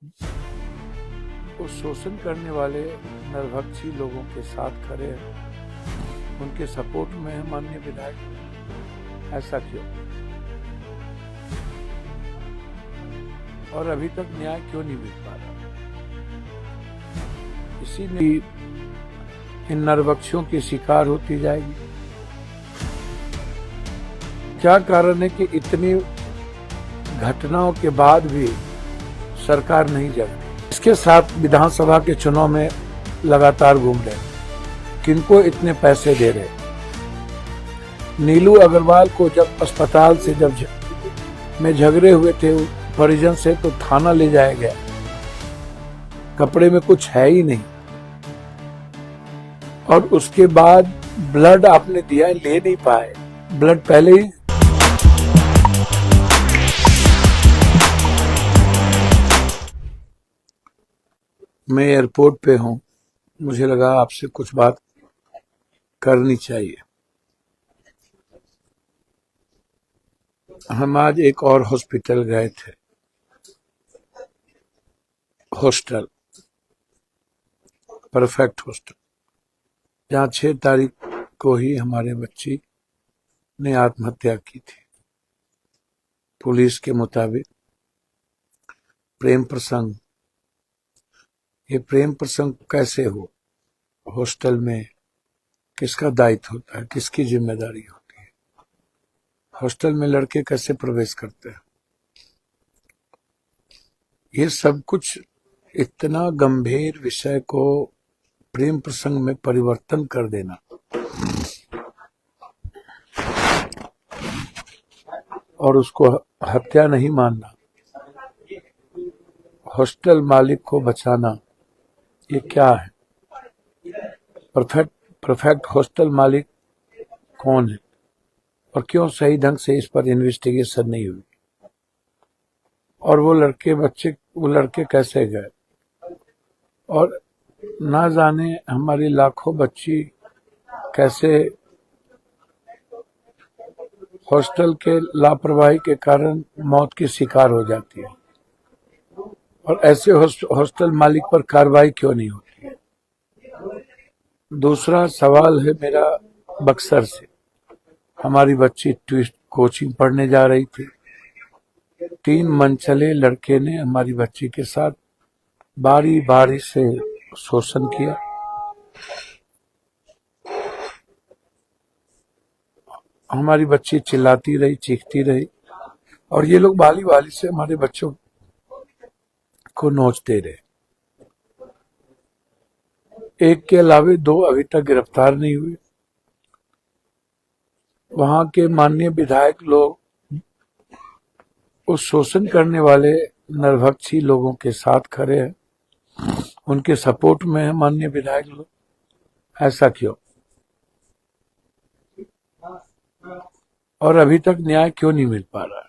वो शोषण करने वाले नरभक्षी लोगों के साथ खड़े हैं, उनके सपोर्ट में है माननीय विधायक। ऐसा क्यों? और अभी तक न्याय क्यों नहीं मिल पा रहा? इसीलिए इन नरभक्षियों की शिकार होती जाएगी। क्या कारण है कि इतनी घटनाओं के बाद भी सरकार नहीं जग रही? इसके साथ विधानसभा के चुनाव में लगातार घूम रहे, किनको इतने पैसे दे रहे? नीलू अग्रवाल को जब अस्पताल से में झगड़े हुए थे परिजन से, तो थाना ले जाया गया, कपड़े में कुछ है ही नहीं, और उसके बाद ब्लड आपने दिया, ले नहीं पाए, ब्लड पहले ही। मैं एयरपोर्ट पे हूं, मुझे लगा आपसे कुछ बात करनी चाहिए। हम आज एक और हॉस्पिटल गए थे, हॉस्टल, परफेक्ट हॉस्टल, जहां 6 तारीख को ही हमारे बच्ची ने आत्महत्या की थी। पुलिस के मुताबिक प्रेम प्रसंग। ये प्रेम प्रसंग कैसे हो? हॉस्टल में किसका दायित्व होता है, किसकी जिम्मेदारी होती है? हॉस्टल में लड़के कैसे प्रवेश करते हैं? ये सब कुछ इतना गंभीर विषय को प्रेम प्रसंग में परिवर्तन कर देना और उसको हत्या नहीं मानना, हॉस्टल मालिक को बचाना, ये क्या है? परफेक्ट हॉस्टल मालिक कौन है और क्यों सही ढंग से इस पर इन्वेस्टिगेशन नहीं हुई? और वो लड़के कैसे गए? और ना जाने हमारी लाखों बच्ची कैसे हॉस्टल के लापरवाही के कारण मौत की शिकार हो जाती है, और ऐसे हॉस्टल मालिक पर कार्रवाई क्यों नहीं होती है? दूसरा सवाल है मेरा बक्सर से। हमारी बच्ची ट्विस्ट कोचिंग पढ़ने जा रही थी, 3 मनचले लड़के ने हमारी बच्ची के साथ बारी बारी से शोषण किया। हमारी बच्ची चिल्लाती रही, चीखती रही, और ये लोग बाली बाली से हमारे बच्चों को नोचते रहे। एक के अलावे 2 अभी तक गिरफ्तार नहीं हुए। वहां के माननीय विधायक लोग उस शोषण करने वाले नरभक्षी लोगों के साथ खड़े हैं, उनके सपोर्ट में है माननीय विधायक लोग। ऐसा क्यों? और अभी तक न्याय क्यों नहीं मिल पा रहा?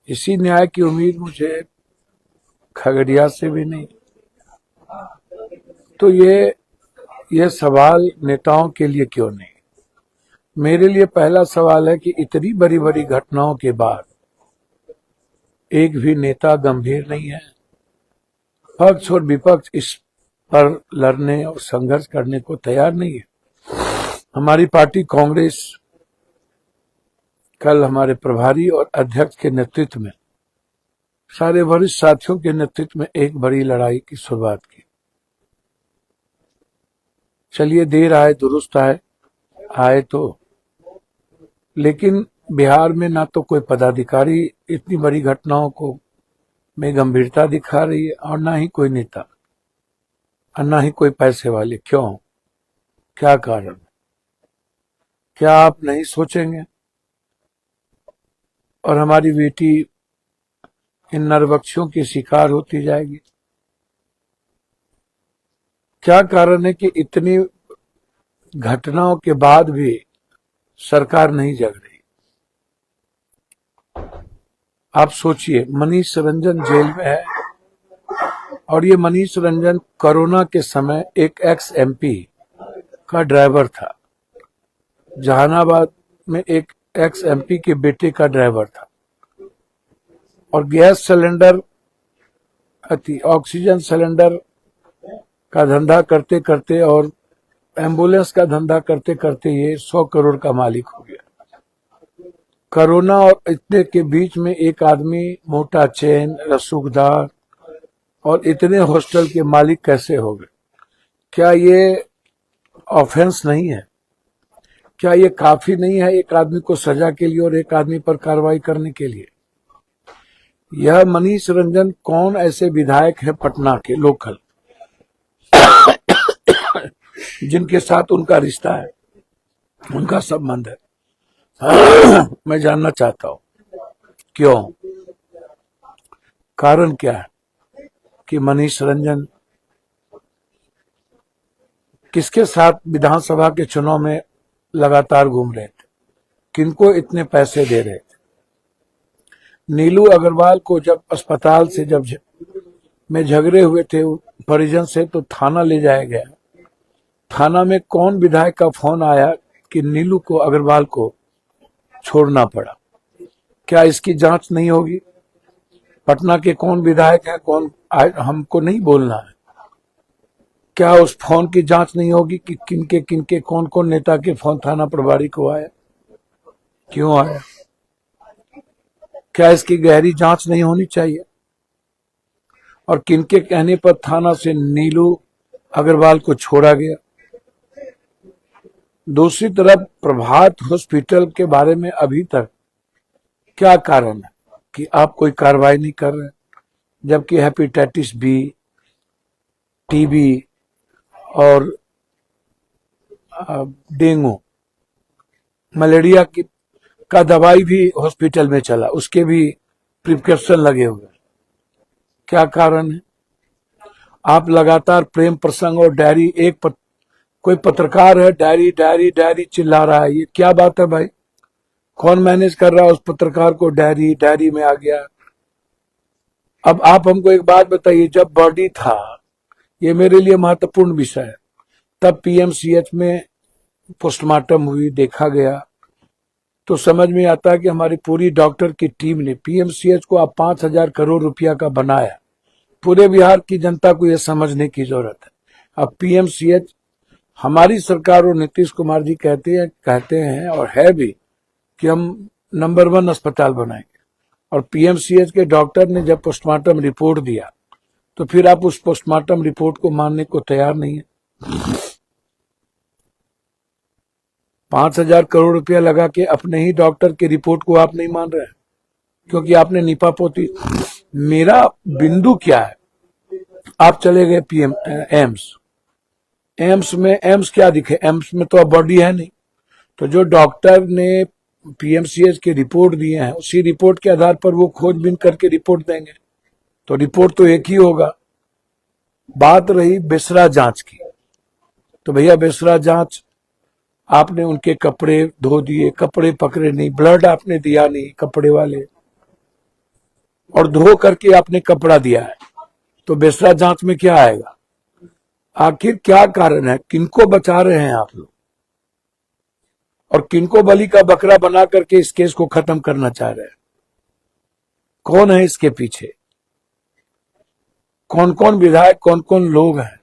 इसी न्याय की उम्मीद मुझे खगड़िया से भी नहीं। तो ये सवाल नेताओं के लिए क्यों नहीं? मेरे लिए पहला सवाल है कि इतनी बड़ी बड़ी घटनाओं के बाद एक भी नेता गंभीर नहीं है। पक्ष और विपक्ष इस पर लड़ने और संघर्ष करने को तैयार नहीं है। हमारी पार्टी कांग्रेस कल हमारे प्रभारी और अध्यक्ष के नेतृत्व में, सारे वरिष्ठ साथियों के नेतृत्व में एक बड़ी लड़ाई की शुरुआत की। चलिए, देर आए दुरुस्त आए तो, लेकिन बिहार में ना तो कोई पदाधिकारी इतनी बड़ी घटनाओं को में गंभीरता दिखा रही है, और ना ही कोई नेता, और ना ही कोई पैसे वाले। क्यों? क्या कारण? क्या आप नहीं सोचेंगे? और हमारी बेटी इन नरभक्षियों की शिकार होती जाएगी। क्या कारण है कि इतनी घटनाओं के बाद भी सरकार नहीं जग रही? आप सोचिए, मनीष रंजन जेल में है, और ये मनीष रंजन कोरोना के समय एक एक्स एमपी का ड्राइवर था, जहानाबाद में एक एक्स एमपी के बेटे का ड्राइवर था, और गैस सिलेंडर ऑक्सीजन सिलेंडर का धंधा करते करते और एम्बुलेंस का धंधा करते करते ये 100 करोड़ का मालिक हो गया। कोरोना और इतने के बीच में एक आदमी मोटा चेन, रसूखदार और इतने हॉस्टल के मालिक कैसे हो गए? क्या ये ऑफेंस नहीं है? क्या ये काफी नहीं है एक आदमी को सजा के लिए और एक आदमी पर कार्रवाई करने के लिए? यह मनीष रंजन कौन ऐसे विधायक हैं पटना के लोकल जिनके साथ उनका रिश्ता है, उनका संबंध है? मैं जानना चाहता हूं क्यों, कारण क्या है कि मनीष रंजन किसके साथ विधानसभा के चुनाव में लगातार घूम रहे थे, किनको इतने पैसे दे रहे थे? नीलू अग्रवाल को जब अस्पताल से में झगड़े हुए थे परिजन से तो थाना ले जाया गया। थाना में कौन विधायक का फोन आया कि नीलू को अग्रवाल को छोड़ना पड़ा? क्या इसकी जांच नहीं होगी? पटना के कौन विधायक है, कौन हमको नहीं बोलना है। क्या उस फोन की जांच नहीं होगी कि किनके कौन कौन नेता के फोन थाना प्रभारी को आया, क्यों आया? क्या इसकी गहरी जांच नहीं होनी चाहिए? और किनके कहने पर थाना से नीलू अग्रवाल को छोड़ा गया? दूसरी तरफ प्रभात हॉस्पिटल के बारे में अभी तक क्या कारण है कि आप कोई कार्रवाई नहीं कर रहे, जबकि हेपेटाइटिस बी, टीबी और डेंगू, मलेरिया का दवाई भी हॉस्पिटल में चला, उसके भी प्रिस्क्रिप्शन लगे हुए। क्या कारण है? आप लगातार प्रेम प्रसंग और डायरी, कोई पत्रकार है डायरी डायरी डायरी चिल्ला रहा है, ये क्या बात है भाई? कौन मैनेज कर रहा है उस पत्रकार को? डायरी डायरी में आ गया। अब आप हमको एक बात बताइए, जब बॉडी था, ये मेरे लिए महत्वपूर्ण विषय है, तब पीएमसीएच में पोस्टमार्टम हुई, देखा गया, तो समझ में आता है कि हमारी पूरी डॉक्टर की टीम ने पीएमसीएच को आप 5,000 करोड़ रुपया का बनाया। पूरे बिहार की जनता को यह समझने की जरूरत है। अब पीएमसीएच हमारी सरकार और नीतीश कुमार जी कहते हैं और है भी कि हम नंबर 1 अस्पताल बनाएंगे, और पीएमसीएच के डॉक्टर ने जब पोस्टमार्टम रिपोर्ट दिया तो फिर आप उस पोस्टमार्टम रिपोर्ट को मानने को तैयार नहीं है। 5,000 करोड़ रुपया लगा के अपने ही डॉक्टर की रिपोर्ट को आप नहीं मान रहे हैं क्योंकि आपने नीपापोती। मेरा बिंदु क्या है, आप चले गए एम्स क्या दिखे? एम्स में तो अब बॉडी है नहीं, तो जो डॉक्टर ने पीएमसीएच की रिपोर्ट दिए हैं उसी रिपोर्ट के आधार पर वो खोजबीन करके रिपोर्ट देंगे, तो रिपोर्ट तो एक ही होगा। बात रही बेसरा जांच की, तो भैया बेसरा जांच आपने उनके कपड़े धो दिए, कपड़े पकड़े नहीं, ब्लड आपने दिया नहीं कपड़े वाले, और धो करके आपने कपड़ा दिया है, तो बेसरा जांच में क्या आएगा? आखिर क्या कारण है? किनको बचा रहे हैं आप लोग, और किनको बलि का बकरा बना करके इस केस को खत्म करना चाह रहे हैं? कौन है इसके पीछे? कौन कौन विधायक, कौन कौन लोग हैं?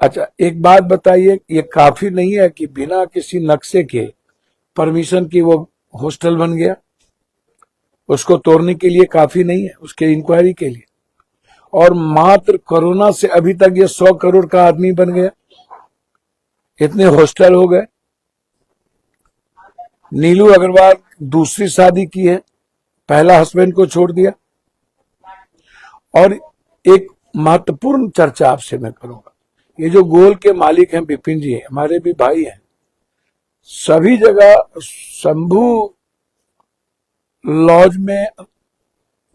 अच्छा एक बात बताइए, ये काफी नहीं है कि बिना किसी नक्शे के परमिशन की वो हॉस्टल बन गया? उसको तोड़ने के लिए काफी नहीं है, उसके इंक्वायरी के लिए? और मात्र कोरोना से अभी तक ये 100 करोड़ का आदमी बन गया, इतने हॉस्टल हो गए। नीलू अग्रवाल दूसरी शादी की है, पहला हस्बैंड को छोड़ दिया। और एक महत्वपूर्ण चर्चा आपसे मैं करूंगा, ये जो गोल के मालिक हैं विपिन जी, हमारे भी भाई हैं, सभी जगह शंभू लॉज में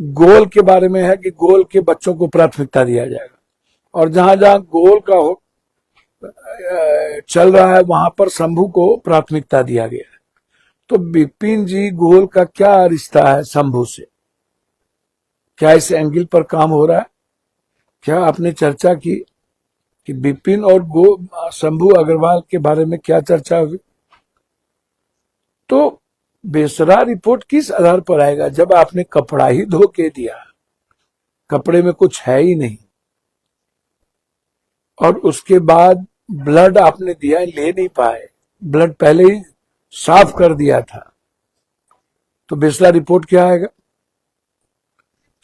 गोल के बारे में है कि गोल के बच्चों को प्राथमिकता दिया जाएगा, और जहां जहां गोल का चल रहा है वहां पर शंभू को प्राथमिकता दिया गया है। तो विपिन जी, गोल का क्या रिश्ता है शंभू से? क्या इस एंगल पर काम हो रहा है? क्या आपने चर्चा की कि विपिन और शंभू अग्रवाल के बारे में क्या चर्चा हुई? तो बेसरा रिपोर्ट किस आधार पर आएगा जब आपने कपड़ा ही धो के दिया? कपड़े में कुछ है ही नहीं, और उसके बाद ब्लड आपने दिया, ले नहीं पाए, ब्लड पहले ही साफ कर दिया था, तो बिस्ला रिपोर्ट क्या आएगा?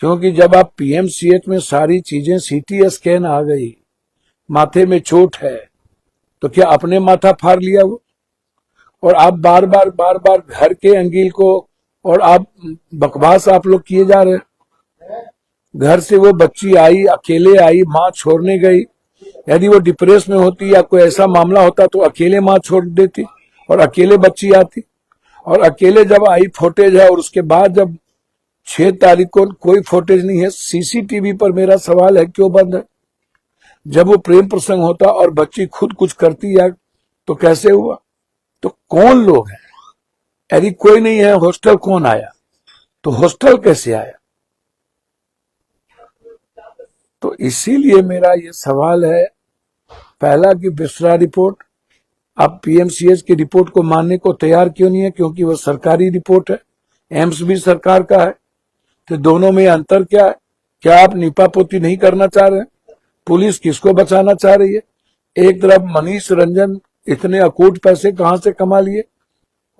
क्योंकि जब आप पीएमसीएच में सारी चीजें, सीटी स्कैन आ गई, माथे में चोट है, तो क्या अपने माथा फाड़ लिया वो? और आप बार बार घर के अंगील को, और आप बकवास आप लोग किए जा रहे हैं। घर से वो बच्ची आई, अकेले आई, माँ छोड़ने गई। यदि वो डिप्रेस में होती या कोई ऐसा मामला होता तो अकेले माँ छोड़ देती और अकेले बच्ची आती। और अकेले जब आई, फुटेज है, और उसके बाद जब 6 तारीख को कोई फुटेज नहीं है, सीसीटीवी पर मेरा सवाल है क्यों बंद है? जब वो प्रेम प्रसंग होता और बच्ची खुद कुछ करती है तो कैसे हुआ? तो कौन लोग हैं? यदि कोई नहीं है, हॉस्टल कौन आया? तो हॉस्टल कैसे आया? तो इसीलिए मेरा ये सवाल है, पहला कि बिस्रा रिपोर्ट, आप पीएमसीएच की रिपोर्ट को मानने को तैयार क्यों नहीं है? क्योंकि वो सरकारी रिपोर्ट है, एम्स भी सरकार का है, तो दोनों में अंतर क्या है? क्या आप नीपापोती नहीं करना चाह रहे हैं? पुलिस किसको बचाना चाह रही है? एक तरफ मनीष रंजन इतने अकूट पैसे कहां से कमा लिए,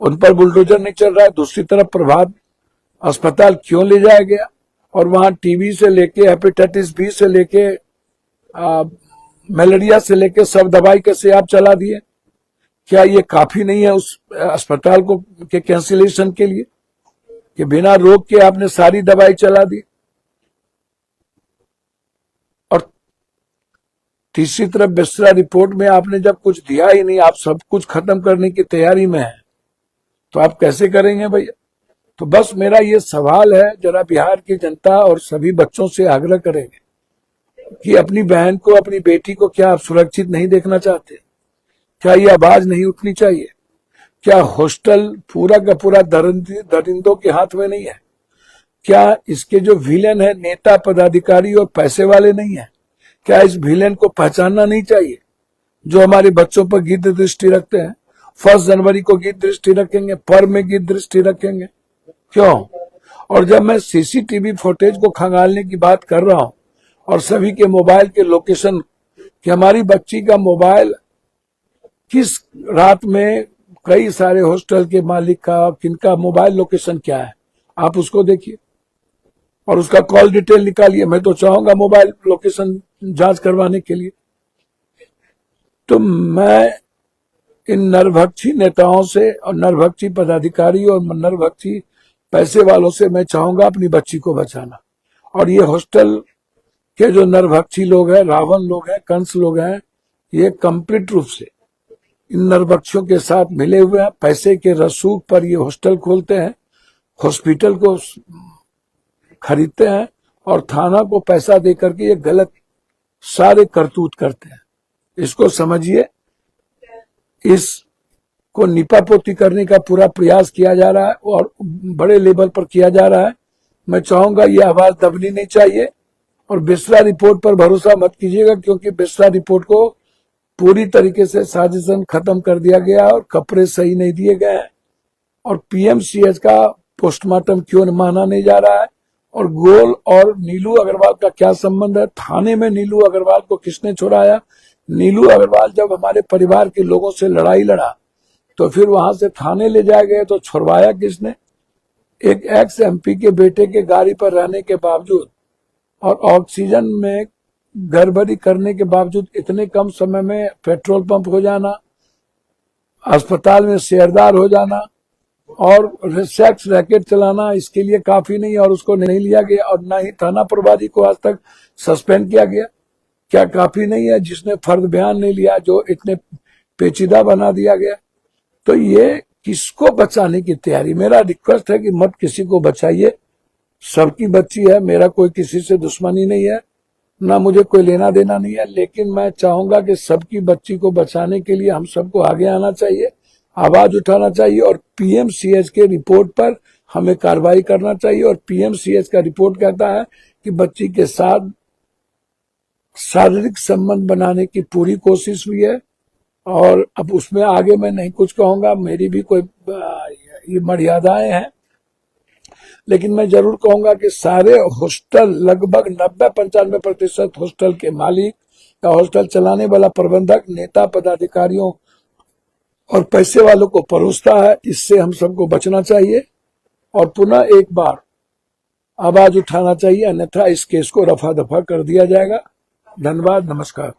उन पर बुलडोजर नहीं चल रहा है। दूसरी तरफ प्रभात अस्पताल क्यों ले जाया गया, और वहां टीबी से लेके हेपेटाइटिस बी से लेके मलेरिया से लेके सब दवाई कैसे आप चला दिए? क्या ये काफी नहीं है उस अस्पताल को के कैंसिलेशन के लिए, कि बिना रोक के आपने सारी दवाई चला दी? और तीसरी तरफ बिस्रा रिपोर्ट में आपने जब कुछ दिया ही नहीं, आप सब कुछ खत्म करने की तैयारी में है, तो आप कैसे करेंगे भैया? तो बस मेरा ये सवाल है, जरा बिहार की जनता और सभी बच्चों से आग्रह करेंगे कि अपनी बहन को, अपनी बेटी को क्या आप सुरक्षित नहीं देखना चाहते? क्या ये आवाज नहीं उठनी चाहिए? क्या हॉस्टल पूरा का पूरा दरिंदों के हाथ में नहीं है? क्या इसके जो विलेन है नेता, पदाधिकारी और पैसे वाले नहीं है? क्या इस विलेन को पहचानना नहीं चाहिए, जो हमारे बच्चों पर गिद्ध दृष्टि रखते हैं? 1 जनवरी को गिद्ध दृष्टि रखेंगे, पर्व में गिद्ध दृष्टि रखेंगे, क्यों? और जब मैं सीसीटीवी फुटेज को खंगालने की बात कर रहा हूं और सभी के मोबाइल के लोकेशन, कि हमारी बच्ची का मोबाइल किस रात में, कई सारे हॉस्टल के मालिक का, किनका मोबाइल लोकेशन क्या है, आप उसको देखिए और उसका कॉल डिटेल निकालिए। मैं तो चाहूंगा मोबाइल लोकेशन जांच करवाने के लिए। तो मैं इन नरभक्षी नेताओं से और नरभक्षी पदाधिकारी और नरभक्षी पैसे वालों से मैं चाहूंगा अपनी बच्ची को बचाना। और ये हॉस्टल के जो नरभक्षी लोग हैं, रावण लोग हैं, कंस लोग हैं, ये कंप्लीट रूप से इन नरभक्षियों के साथ मिले हुए हैं। पैसे के रसूख पर ये हॉस्टल खोलते हैं, हॉस्पिटल को खरीदते हैं और थाना को पैसा दे करके ये गलत सारे करतूत करते हैं। इसको समझिए, इसको निपापोती करने का पूरा प्रयास किया जा रहा है और बड़े लेवल पर किया जा रहा है। मैं चाहूंगा ये आवाज दबनी नहीं चाहिए, और बिस्रा रिपोर्ट पर भरोसा मत कीजिएगा, क्योंकि बिस्रा रिपोर्ट को पूरी तरीके से साजिशन खत्म कर दिया गया और कपड़े सही नहीं दिए गए हैं। और पीएमसीएच का पोस्टमार्टम क्यों माना नहीं जा रहा है, और गोल और नीलू अग्रवाल का क्या संबंध है? थाने में नीलू अग्रवाल को किसने छुड़ाया? नीलू अग्रवाल जब हमारे परिवार के लोगों से लड़ाई लड़ा तो फिर वहां से थाने ले जाए गए, तो छुड़वाया किसने? एक एक्स एमपी के बेटे के गाड़ी पर रहने के बावजूद और ऑक्सीजन में गड़बड़ी करने के बावजूद इतने कम समय में पेट्रोल पंप हो जाना, अस्पताल में शेयरदार हो जाना और सेक्स रैकेट चलाना, इसके लिए काफी नहीं, और उसको नहीं लिया गया, और न ही थाना प्रभारी को आज तक सस्पेंड किया गया। क्या काफी नहीं है? जिसने फर्द बयान नहीं लिया, जो इतने पेचीदा बना दिया गया। तो ये किसको बचाने की तैयारी? मेरा रिक्वेस्ट है कि मत किसी को बचाइए, सबकी बच्ची है, मेरा कोई किसी से दुश्मनी नहीं है, ना मुझे कोई लेना देना नहीं है, लेकिन मैं चाहूंगा कि सबकी बच्ची को बचाने के लिए हम सबको आगे आना चाहिए, आवाज उठाना चाहिए, और पीएमसीएच के रिपोर्ट पर हमें कार्रवाई करना चाहिए। और पीएमसीएच का रिपोर्ट कहता है कि बच्ची के साथ शारीरिक संबंध बनाने की पूरी कोशिश हुई है, और अब उसमें आगे मैं नहीं कुछ कहूंगा, मेरी भी कोई ये मर्यादाएं हैं, लेकिन मैं जरूर कहूंगा कि सारे हॉस्टल, लगभग 90-95% हॉस्टल के मालिक या हॉस्टल चलाने वाला प्रबंधक नेता पदाधिकारियों और पैसे वालों को परोसता है। इससे हम सबको बचना चाहिए और पुनः एक बार आवाज उठाना चाहिए, अन्यथा इस केस को रफा दफा कर दिया जाएगा। धन्यवाद, नमस्कार।